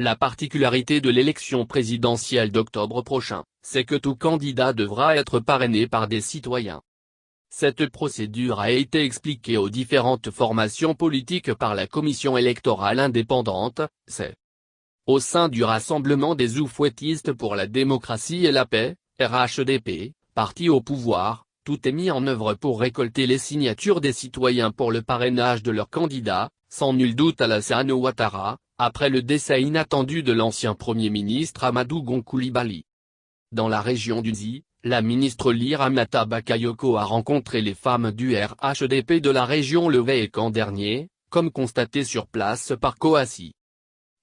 La particularité de l'élection présidentielle d'octobre prochain, c'est que tout candidat devra être parrainé par des citoyens. Cette procédure a été expliquée aux différentes formations politiques par la Commission électorale indépendante, c'est. Au sein du Rassemblement des Oufouettistes pour la démocratie et la paix, RHDP, parti au pouvoir, tout est mis en œuvre pour récolter les signatures des citoyens pour le parrainage de leurs candidats, sans nul doute Alassane Ouattara, après le décès inattendu de l'ancien Premier ministre Amadou Gon Coulibaly. Dans la région d'Unzi, la ministre Ramata Bakayoko a rencontré les femmes du RHDP de la région le week-end dernier, comme constaté sur place par Kouassi.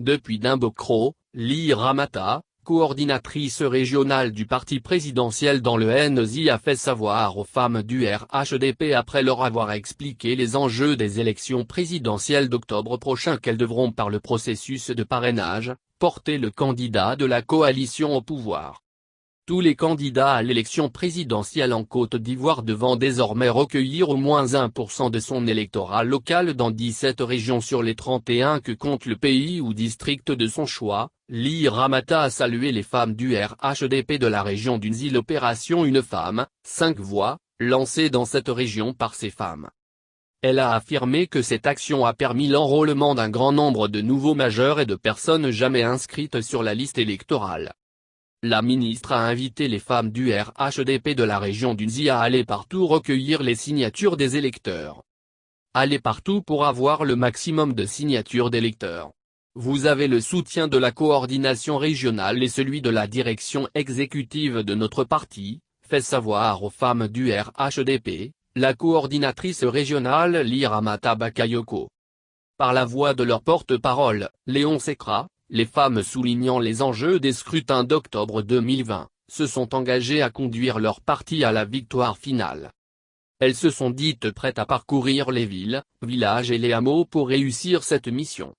Depuis Dimbokro, Ramata, coordinatrice régionale du parti présidentiel dans le NZ, a fait savoir aux femmes du RHDP après leur avoir expliqué les enjeux des élections présidentielles d'octobre prochain qu'elles devront par le processus de parrainage, porter le candidat de la coalition au pouvoir. Tous les candidats à l'élection présidentielle en Côte d'Ivoire devront désormais recueillir au moins 1% de son électorat local dans 17 régions sur les 31 que compte le pays ou district de son choix. Ramata a salué les femmes du RHDP de la région d'Unzi. L'opération Une femme, 5 voix, lancée dans cette région par ces femmes. Elle a affirmé que cette action a permis l'enrôlement d'un grand nombre de nouveaux majeurs et de personnes jamais inscrites sur la liste électorale. La ministre a invité les femmes du RHDP de la région d'Unzi à aller partout recueillir les signatures des électeurs. Allez partout pour avoir le maximum de signatures d'électeurs. Vous avez le soutien de la coordination régionale et celui de la direction exécutive de notre parti, fait savoir aux femmes du RHDP, la coordinatrice régionale Ramata Bakayoko. Par la voix de leur porte-parole, Léon Sekra, les femmes soulignant les enjeux des scrutins d'octobre 2020, se sont engagées à conduire leur parti à la victoire finale. Elles se sont dites prêtes à parcourir les villes, villages et les hameaux pour réussir cette mission.